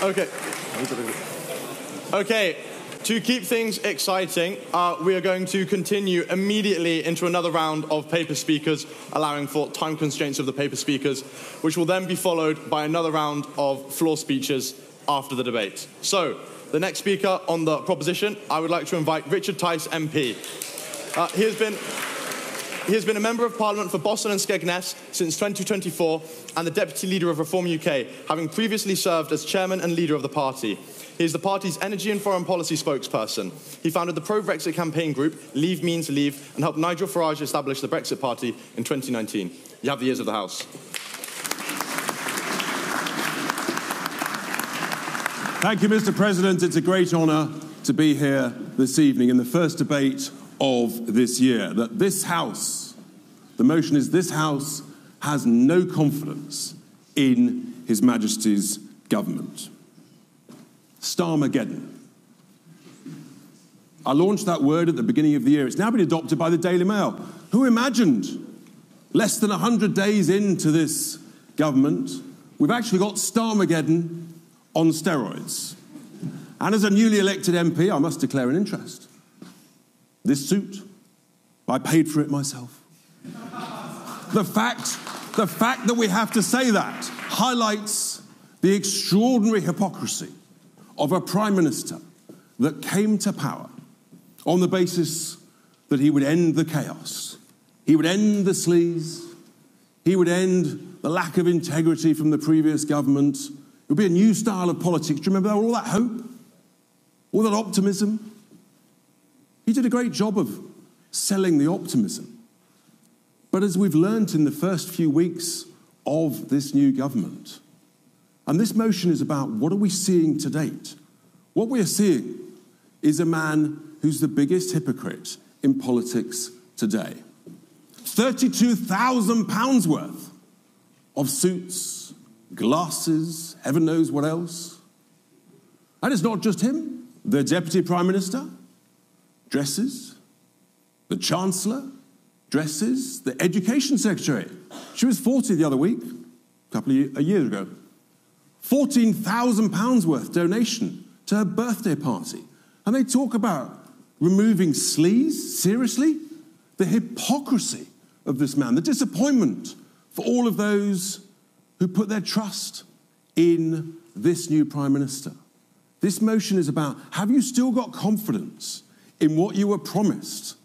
Okay. Okay. To keep things exciting, we are going to continue immediately into another round of paper speakers, allowing for time constraints of the paper speakers, which will then be followed by another round of floor speeches after the debate. So, the next speaker on the proposition, I would like to invite Richard Tice MP. He has been a Member of Parliament for Boston and Skegness since 2024 and the Deputy Leader of Reform UK, having previously served as Chairman and Leader of the party. He is the party's energy and foreign policy spokesperson. He founded the pro-Brexit campaign group, Leave Means Leave, and helped Nigel Farage establish the Brexit Party in 2019. You have the ears of the House. Thank you, Mr. President. It's a great honour to be here this evening in the first debate of this year. That this House, the motion is this House has no confidence in His Majesty's government. Starmageddon. I launched that word at the beginning of the year. It's now been adopted by the Daily Mail. Who imagined, less than 100 days into this government, we've actually got Starmageddon on steroids. And as a newly elected MP, I must declare an interest. This suit, I paid for it myself. The fact that we have to say that highlights the extraordinary hypocrisy of a Prime Minister that came to power on the basis that he would end the chaos, he would end the sleaze, he would end the lack of integrity from the previous government. It would be a new style of politics. Do you remember all that hope? All that optimism? He did a great job of selling the optimism. But as we've learnt in the first few weeks of this new government, and this motion is about what are we seeing to date? What we are seeing is a man who's the biggest hypocrite in politics today. £32,000 worth of suits, glasses, heaven knows what else. And it's not just him. The Deputy Prime Minister dresses, the Chancellor dresses, the Education Secretary. She was 40 the other week, a year ago. £14,000 worth donation to her birthday party. And they talk about removing sleaze? Seriously? The hypocrisy of this man, the disappointment for all of those who put their trust in this new Prime Minister. This motion is about, have you still got confidence in what you were promised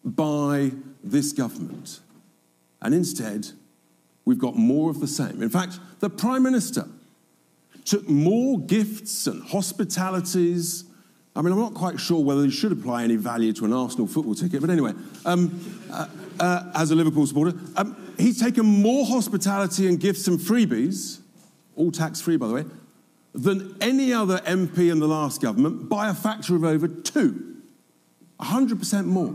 by this government? And instead, we've got more of the same. In fact, the Prime Minister took more gifts and hospitalities. I mean, I'm not quite sure whether he should apply any value to an Arsenal football ticket, but anyway, as a Liverpool supporter, he's taken more hospitality and gifts and freebies, all tax-free, by the way, than any other MP in the last government by a factor of over 2. 100% more.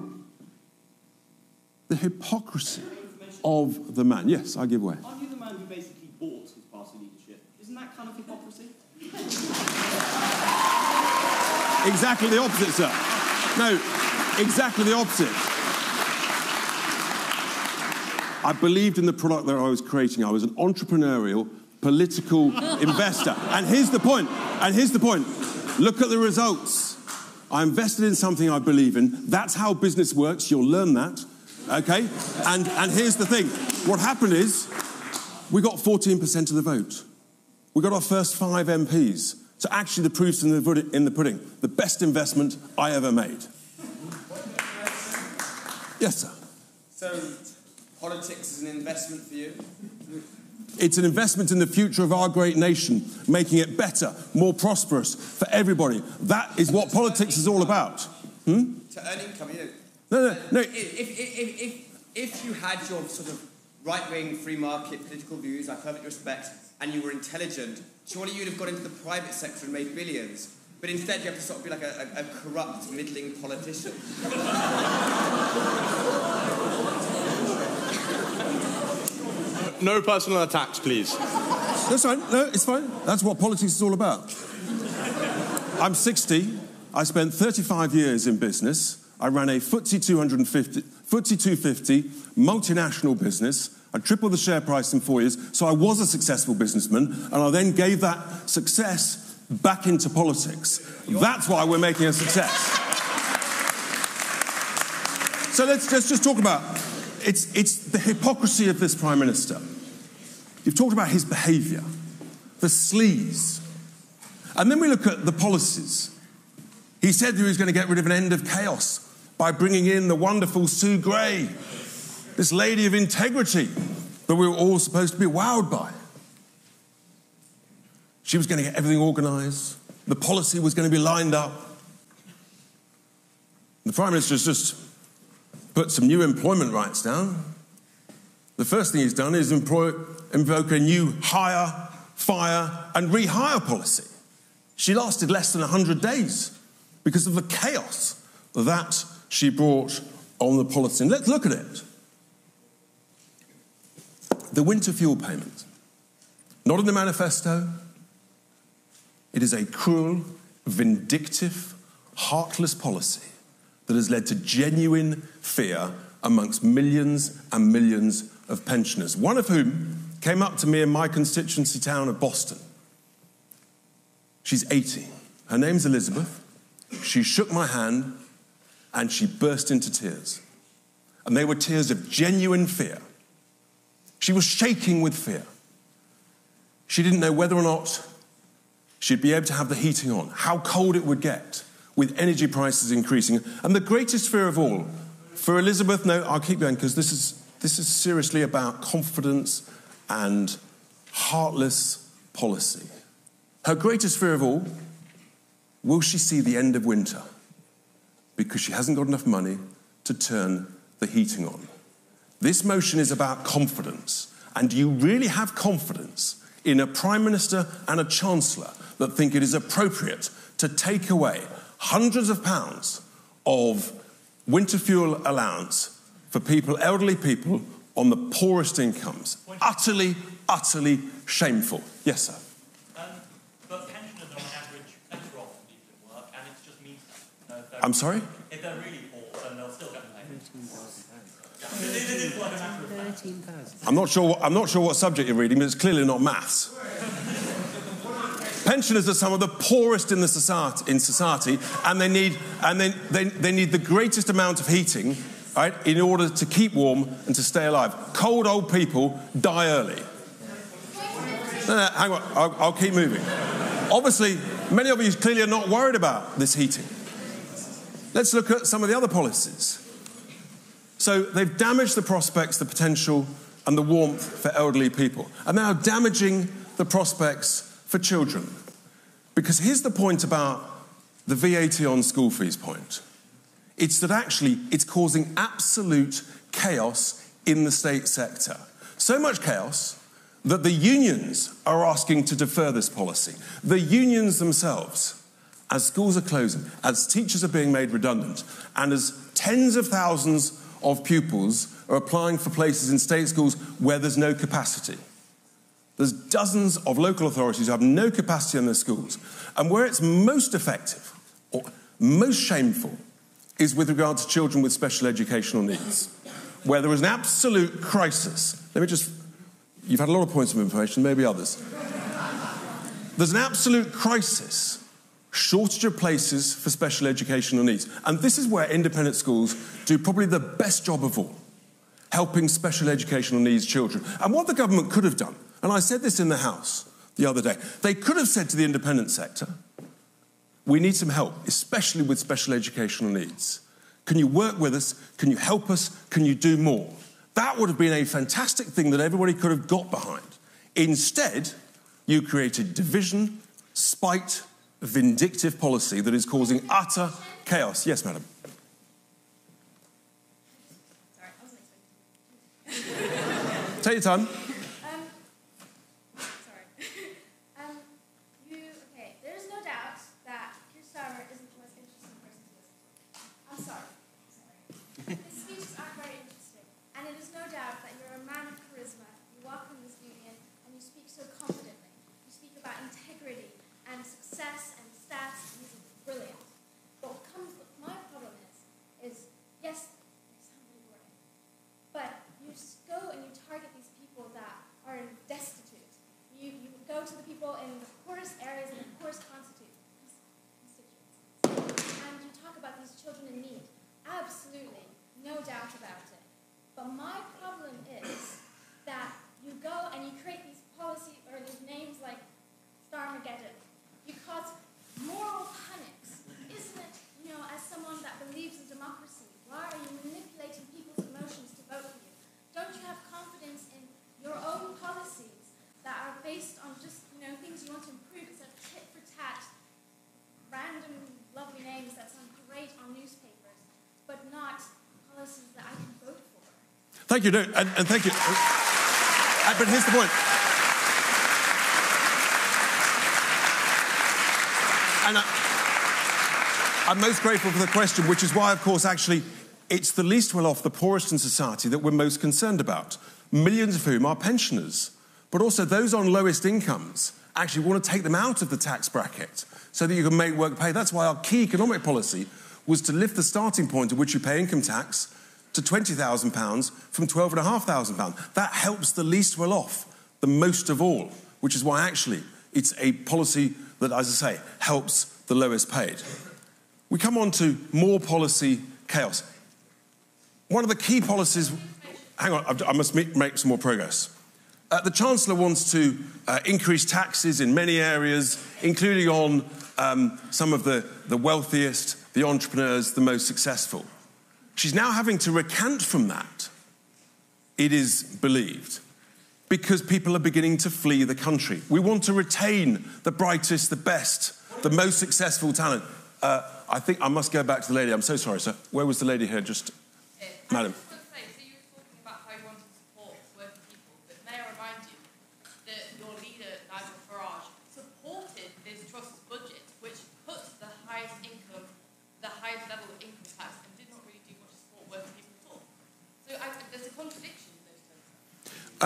The hypocrisy of the man. Yes, I give way. Aren't you the man who basically bought his party leadership? Isn't that kind of hypocrisy? Exactly the opposite, sir. No, exactly the opposite. I believed in the product that I was creating. I was an entrepreneurial, political investor. And here's the point. Look at the results. I invested in something I believe in. That's how business works. You'll learn that. Okay? And here's the thing. What happened is we got 14% of the vote. We got our first 5 MPs. So actually the proof's in the pudding. The best investment I ever made. Yes, sir. So politics is an investment for you? It's an investment in the future of our great nation, making it better, more prosperous for everybody. That is what politics is all about. To earn income, you know. No. If you had your sort of right-wing, free market political views, I perfectly respect, and you were intelligent, surely you'd have got into the private sector and made billions. But instead you have to sort of be like a corrupt, middling politician. No personal attacks, please. That's fine. No, it's fine. That's what politics is all about. I'm 60. I spent 35 years in business. I ran a FTSE 250 multinational business. I tripled the share price in 4 years, so I was a successful businessman, and I then gave that success back into politics. That's why we're making a success. So let's just talk about, it's the hypocrisy of this Prime Minister. You've talked about his behaviour, the sleaze. And then we look at the policies. He said that he was going to get rid of an end of chaos by bringing in the wonderful Sue Gray, this lady of integrity that we were all supposed to be wowed by. She was going to get everything organised. The policy was going to be lined up. The Prime Minister's just put some new employment rights down. The first thing he's done is invoke a new hire, fire and rehire policy. She lasted less than 100 days because of the chaos that she brought on the policy. And let's look at it. The winter fuel payment. Not in the manifesto. It is a cruel, vindictive, heartless policy that has led to genuine fear amongst millions and millions of pensioners, one of whom came up to me in my constituency town of Boston. She's 80. Her name's Elizabeth. She shook my hand and she burst into tears. And they were tears of genuine fear. She was shaking with fear. She didn't know whether or not she'd be able to have the heating on, how cold it would get with energy prices increasing. And the greatest fear of all, for Elizabeth, no, I'll keep going because this is seriously about confidence and heartless policy. Her greatest fear of all, will she see the end of winter? Because she hasn't got enough money to turn the heating on. This motion is about confidence. And do you really have confidence in a Prime Minister and a Chancellor that think it is appropriate to take away hundreds of pounds of winter fuel allowance for people, elderly people, on the poorest incomes? Utterly, utterly shameful. Yes, sir. But pensioners are on average better off than people in work, and it just means that. I'm sorry? If they're really poor, then they'll still get paid. It is like a matter of fact. 13,000. I'm not sure what subject you're reading, but it's clearly not maths. Pensioners are some of the poorest in society, and they need the greatest amount of heating, right, in order to keep warm and to stay alive. Cold old people die early. No, hang on, I'll keep moving. Obviously, many of you clearly are not worried about this heating. Let's look at some of the other policies. So they've damaged the prospects, the potential, and the warmth for elderly people, and now damaging the prospects for children. Because here's the point about the VAT on school fees point. It's that actually it's causing absolute chaos in the state sector. So much chaos that the unions are asking to defer this policy. The unions themselves, as schools are closing, as teachers are being made redundant, and as tens of thousands of pupils are applying for places in state schools where there's no capacity. There's dozens of local authorities who have no capacity in their schools. And where it's most effective, or most shameful, is with regard to children with special educational needs, where there is an absolute crisis. You've had a lot of points of information, maybe others. There's an absolute crisis, shortage of places for special educational needs. And this is where independent schools do probably the best job of all, helping special educational needs children. And what the government could have done, and I said this in the House the other day, they could have said to the independent sector, we need some help, especially with special educational needs. Can you work with us? Can you help us? Can you do more? That would have been a fantastic thing that everybody could have got behind. Instead, you created division, spite, vindictive policy that is causing utter chaos. Yes, madam. Sorry, I wasn't expecting. Take your time. Okay, there's no doubt that Keir Starmer isn't the most interesting person to listen to. I'm sorry. His speeches aren't very interesting. And it is no doubt that you're a man of charisma, you welcome this union, and you speak so confidently. You speak about integrity and success and stats, and this is brilliant. But my problem is yes, they sound really boring. But you go and you target these people that Thank you, no, and thank you. But here's the point. And I'm most grateful for the question, which is why, of course, actually, it's the least well-off, the poorest in society that we're most concerned about, millions of whom are pensioners, but also those on lowest incomes actually want to take them out of the tax bracket so that you can make work pay. That's why our key economic policy was to lift the starting point at which you pay income tax to £20,000 from £12,500. That helps the least well-off, the most of all, which is why actually it's a policy that, as I say, helps the lowest paid. We come on to more policy chaos. One of the key policies... Hang on, I must make some more progress. The Chancellor wants to increase taxes in many areas, including on some of the wealthiest, the entrepreneurs, the most successful. She's now having to recant from that, it is believed, because people are beginning to flee the country. We want to retain the brightest, the best, the most successful talent. I think I must go back to the lady. I'm so sorry, sir. Where was the lady here? Just, madam.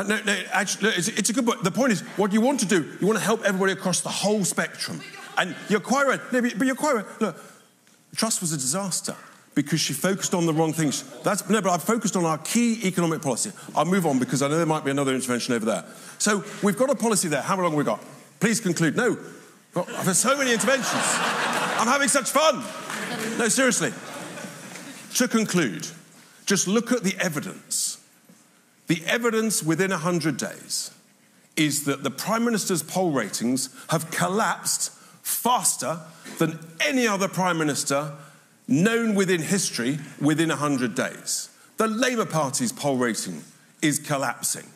No, actually, it's a good point. The point is, what you want to do, you want to help everybody across the whole spectrum. And you're quite right. No, but you're quite right. Look, Truss was a disaster because she focused on the wrong things. But I've focused on our key economic policy. I'll move on because I know there might be another intervention over there. So we've got a policy there. How long have we got? Please conclude. No, I've had so many interventions. I'm having such fun. No, seriously. To conclude, just look at the evidence. The evidence within 100 days is that the Prime Minister's poll ratings have collapsed faster than any other Prime Minister known within history within 100 days. The Labour Party's poll rating is collapsing.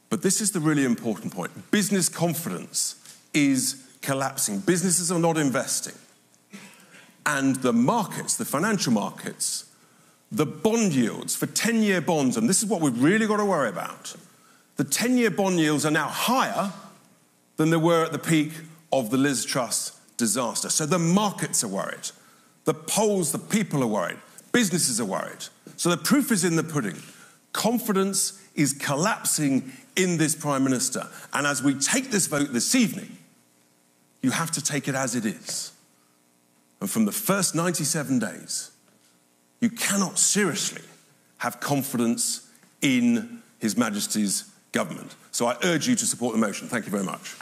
But this is the really important point. Business confidence is collapsing. Businesses are not investing. And the markets, the financial markets, the bond yields for 10-year bonds, and this is what we've really got to worry about, the 10-year bond yields are now higher than they were at the peak of the Liz Truss disaster. So the markets are worried. The polls, the people are worried. Businesses are worried. So the proof is in the pudding. Confidence is collapsing in this Prime Minister. And as we take this vote this evening, you have to take it as it is. And from the first 97 days, you cannot seriously have confidence in His Majesty's government. So I urge you to support the motion. Thank you very much.